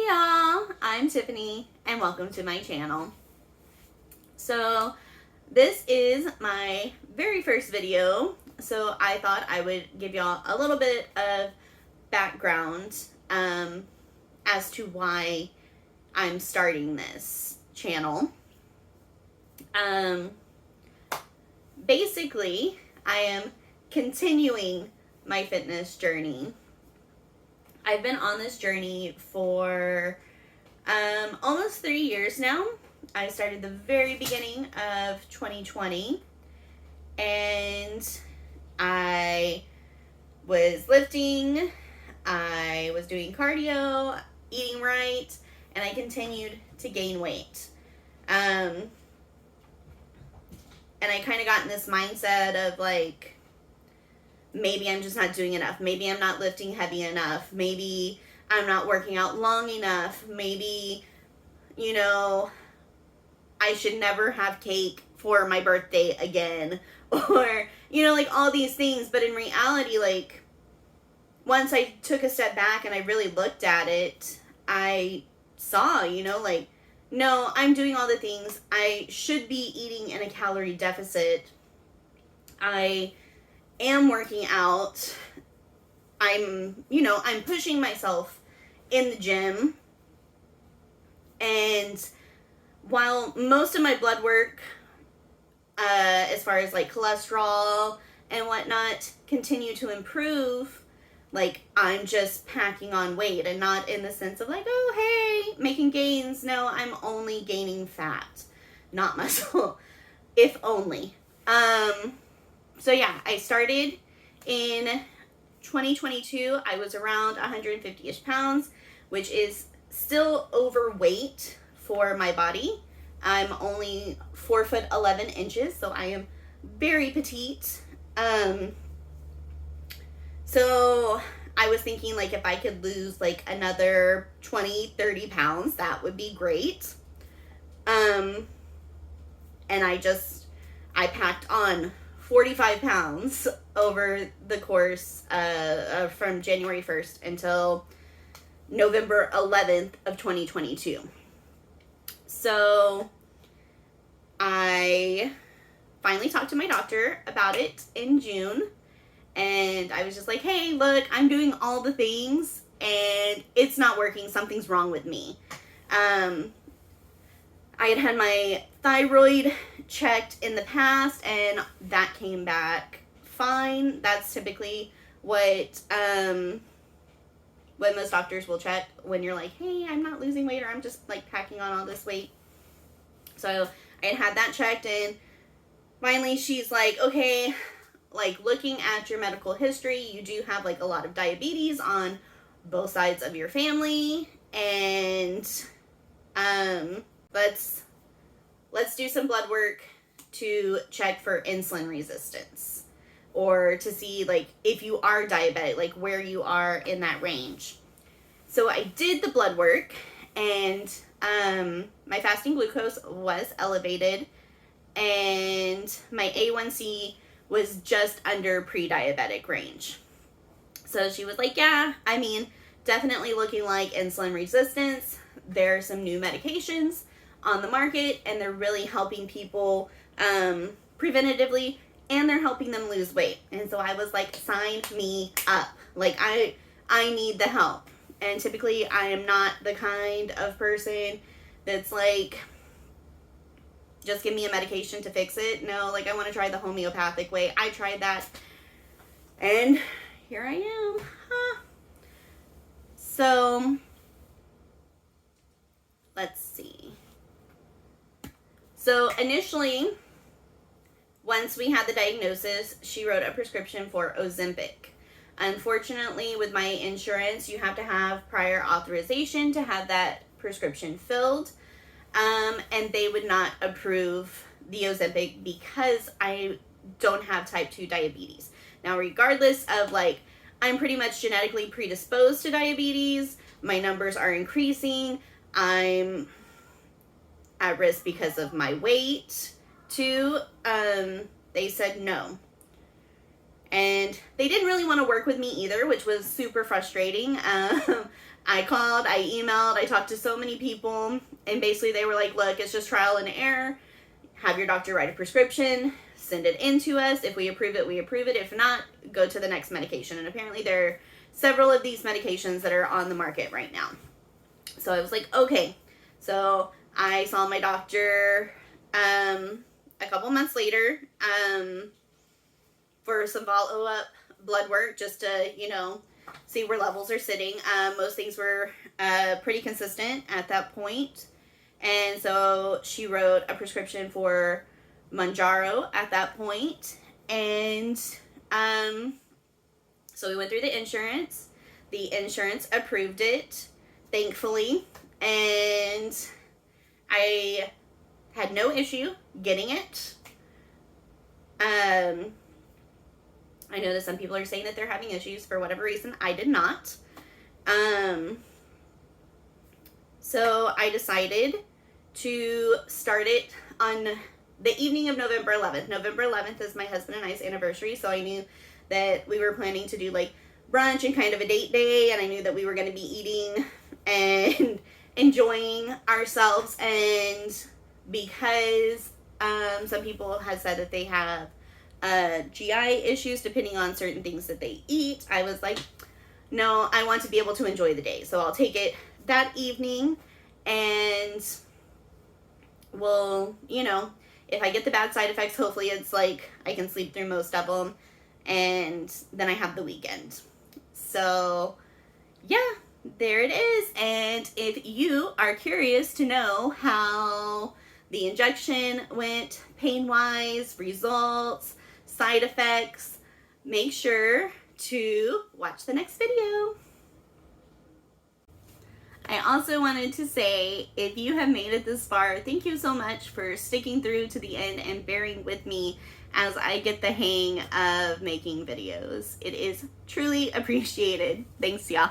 Hey y'all, I'm Tiffany and welcome to my channel. So this is my very first video, so I thought I would give y'all a little bit of background as to why I'm starting this channel. Basically, I am continuing my fitness journey. I've been on this journey for almost 3 years now. I started the very beginning of 2020 and I was lifting, I was doing cardio, eating right, and I continued to gain weight. And I kind of got in this mindset of like, maybe I'm just not doing enough. Maybe I'm not lifting heavy enough. Maybe I'm not working out long enough. Maybe, I should never have cake for my birthday again. Or, like all these things. But in reality, like, once I took a step back and I really looked at it, I saw, no, I'm doing all the things. I should be eating in a calorie deficit. I am working out. I'm pushing myself in the gym. And while most of my blood work, as far as like cholesterol and whatnot, continue to improve, like I'm just packing on weight, and not in the sense of like, oh, hey, making gains. No, I'm only gaining fat, not muscle, if only. So yeah, I started in 2022. I was around 150-ish pounds, which is still overweight for my body. I'm only 4'11", so I am very petite. So I was thinking like if I could lose like another 20-30 pounds, that would be great. And I packed on 45 pounds over the course from January 1st until November 11th of 2022. So I finally talked to my doctor about it in June, and I was just like, hey, look, I'm doing all the things and it's not working. Something's wrong with me. I had my thyroid checked in the past and that came back fine. That's typically what most doctors will check when you're like, hey, I'm not losing weight, or I'm just like packing on all this weight. So I had that checked, and finally she's like, okay, like looking at your medical history, you do have like a lot of diabetes on both sides of your family, and let's do some blood work to check for insulin resistance, or to see like if you are diabetic, like where you are in that range. So I did the blood work, and my fasting glucose was elevated, and my A1C was just under pre-diabetic range. So she was like, yeah, I mean, definitely looking like insulin resistance. There are some new medications on the market, and they're really helping people preventatively, and they're helping them lose weight. And so I was like, sign me up. Like I need the help. And typically I am not the kind of person that's like, just give me a medication to fix it. No, like I want to try the homeopathic way. I tried that, and here I am. So let's see. So initially, once we had the diagnosis, she wrote a prescription for Ozempic. Unfortunately, with my insurance, you have to have prior authorization to have that prescription filled. And they would not approve the Ozempic because I don't have type 2 diabetes. Now, regardless of like, I'm pretty much genetically predisposed to diabetes, my numbers are increasing, I'm at risk because of my weight too, they said no. And they didn't really want to work with me either, which was super frustrating. I called, I emailed, I talked to so many people, and basically they were like, look, it's just trial and error. Have your doctor write a prescription, send it in to us. If we approve it, we approve it. If not, go to the next medication. And apparently there are several of these medications that are on the market right now. So I was like, okay. So I saw my doctor a couple months later for some follow-up blood work, just to, you know, see where levels are sitting. Most things were pretty consistent at that point. And so she wrote a prescription for mounjaro at that point. And so we went through the insurance. The insurance approved it, thankfully. And I had no issue getting it. I know that some people are saying that they're having issues for whatever reason. I did not. So I decided to start it on the evening of November 11th. November 11th is my husband and I's anniversary, so I knew that we were planning to do like brunch and kind of a date day, and I knew that we were going to be eating and enjoying ourselves. And because some people have said that they have GI issues depending on certain things that they eat, I was like, no, I want to be able to enjoy the day. So I'll take it that evening, and we'll, you know, if I get the bad side effects, hopefully it's like I can sleep through most of them, and then I have the weekend. So yeah, there it is. And if you are curious to know how the injection went pain-wise, results, side effects, make sure to watch the next video. I also wanted to say, if you have made it this far, thank you so much for sticking through to the end and bearing with me as I get the hang of making videos. It is truly appreciated. Thanks, y'all.